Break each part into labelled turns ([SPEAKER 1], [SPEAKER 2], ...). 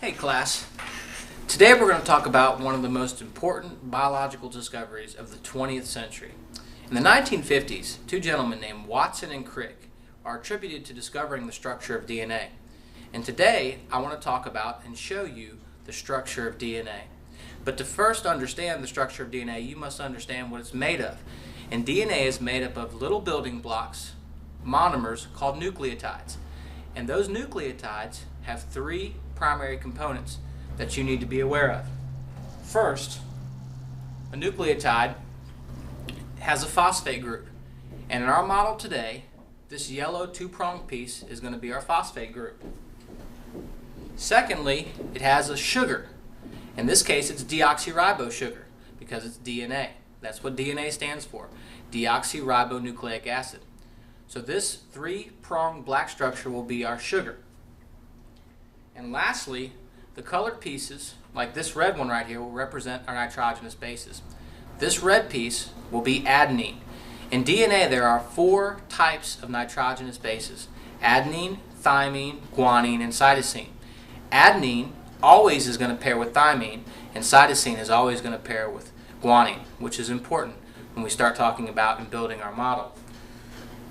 [SPEAKER 1] Hey class, today we're going to talk about one of the most important biological discoveries of the 20th century. In the 1950s, two gentlemen named Watson and Crick are attributed to discovering the structure of DNA. And today I want to talk about and show you the structure of DNA. But to first understand the structure of DNA, you must understand what it's made of. And DNA is made up of little building blocks, monomers, called nucleotides. And those nucleotides have three primary components that you need to be aware of. First, a nucleotide has a phosphate group. And in our model today, this yellow two-pronged piece is going to be our phosphate group. Secondly, it has a sugar. In this case, it's deoxyribose sugar because it's DNA. That's what DNA stands for, deoxyribonucleic acid. So this three-pronged black structure will be our sugar. And lastly, the colored pieces, like this red one right here, will represent our nitrogenous bases. This red piece will be adenine. In DNA, there are four types of nitrogenous bases: adenine, thymine, guanine, and cytosine. Adenine always is going to pair with thymine, and cytosine is always going to pair with guanine, which is important when we start talking about and building our model.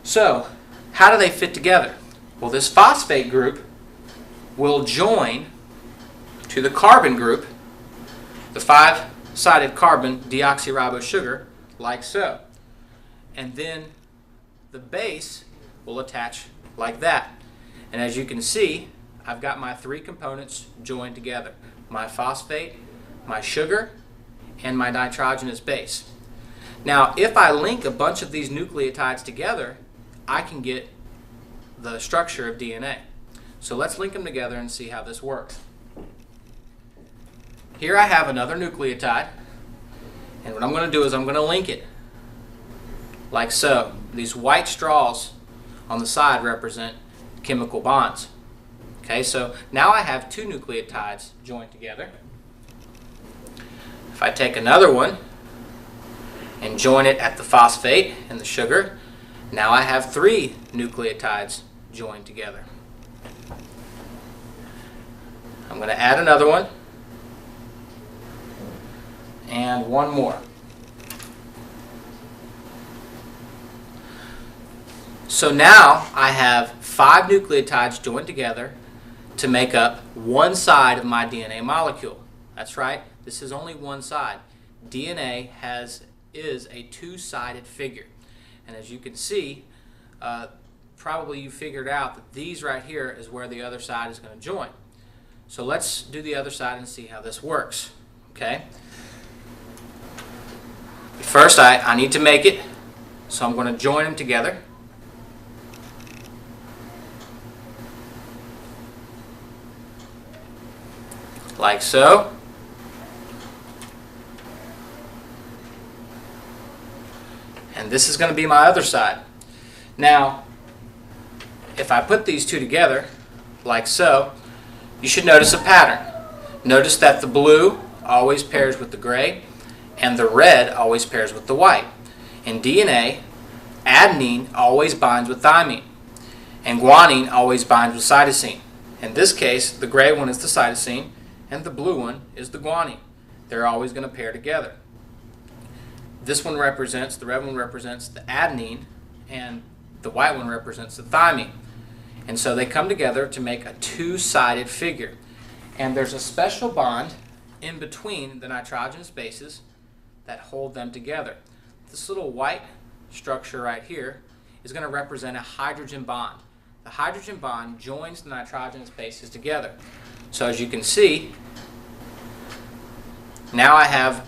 [SPEAKER 1] So, how do they fit together? Well, this phosphate group will join to the carbon group, the five-sided carbon deoxyribose sugar, like so. And then the base will attach like that. And as you can see, I've got my three components joined together: my phosphate, my sugar, and my nitrogenous base. Now, if I link a bunch of these nucleotides together, I can get the structure of DNA. So let's link them together and see how this works. Here I have another nucleotide, and what I'm going to do is I'm going to link it like so. These white straws on the side represent chemical bonds. Okay, so now I have two nucleotides joined together. If I take another one and join it at the phosphate and the sugar, now I have three nucleotides joined together. I'm going to add another one and one more. So now I have five nucleotides joined together to make up one side of my DNA molecule. That's right, this is only one side. DNA is a two-sided figure. And as you can see, probably you figured out that these right here is where the other side is going to join. So let's do the other side and see how this works. Okay. First, I need to make it, so I'm going to join them together. Like so. And this is going to be my other side. Now, if I put these two together, like so, you should notice a pattern. Notice that the blue always pairs with the gray, and the red always pairs with the white. In DNA, adenine always binds with thymine, and guanine always binds with cytosine. In this case, the gray one is the cytosine, and the blue one is the guanine. They're always going to pair together. This one represents, the red one represents the adenine, and the white one represents the thymine. And so they come together to make a two-sided figure. And there's a special bond in between the nitrogenous bases that hold them together. This little white structure right here is going to represent a hydrogen bond. The hydrogen bond joins the nitrogenous bases together. So as you can see, now I have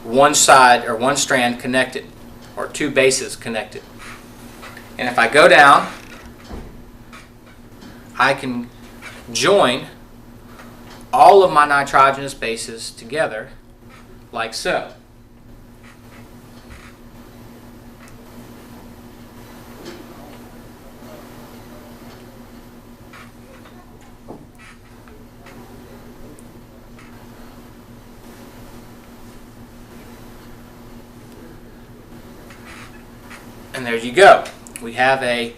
[SPEAKER 1] one side or one strand connected, or two bases connected. And if I go down, I can join all of my nitrogenous bases together like so. And there you go. We have a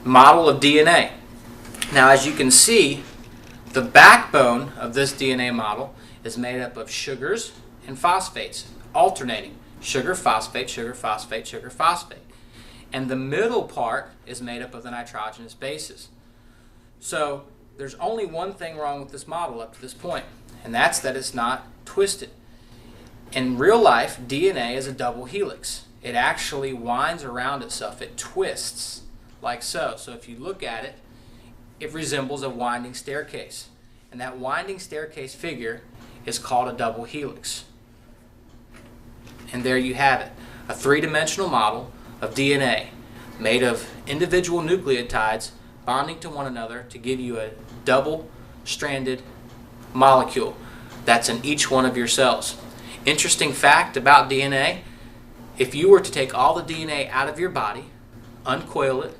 [SPEAKER 1] model of DNA. Now, as you can see, The backbone of this DNA model is made up of sugars and phosphates, alternating sugar, phosphate, sugar, phosphate, sugar, phosphate. And the middle part is made up of the nitrogenous bases. So there's only one thing wrong with this model up to this point, and that's that it's not twisted. In real life, DNA is a double helix. It actually winds around itself. It twists like so. So if you look at it, it resembles a winding staircase. And that winding staircase figure is called a double helix. And there you have it, a three-dimensional model of DNA made of individual nucleotides bonding to one another to give you a double-stranded molecule that's in each one of your cells. Interesting fact about DNA, if you were to take all the DNA out of your body, uncoil it,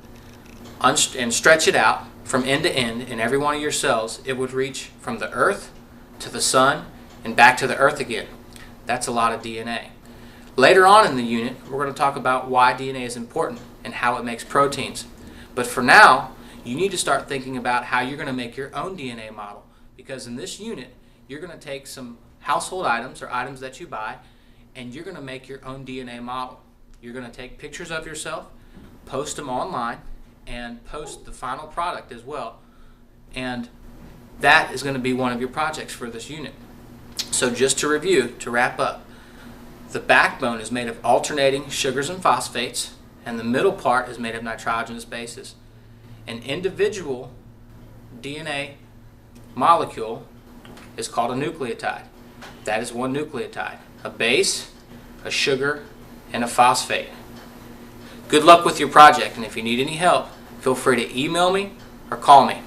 [SPEAKER 1] and stretch it out from end to end in every one of your cells, it would reach from the earth to the sun and back to the earth again. That's a lot of DNA. Later on in the unit, we're going to talk about why DNA is important and how it makes proteins. But for now, you need to start thinking about how you're going to make your own DNA model, because in this unit, you're going to take some household items or items that you buy, and you're going to make your own DNA model. You're going to take pictures of yourself, post them online, and post the final product as well. And that is going to be one of your projects for this unit. So just to review, to wrap up, the backbone is made of alternating sugars and phosphates, and the middle part is made of nitrogenous bases. An individual DNA molecule is called a nucleotide. That is one nucleotide, a base, a sugar, and a phosphate. Good luck with your project, and if you need any help, feel free to email me or call me.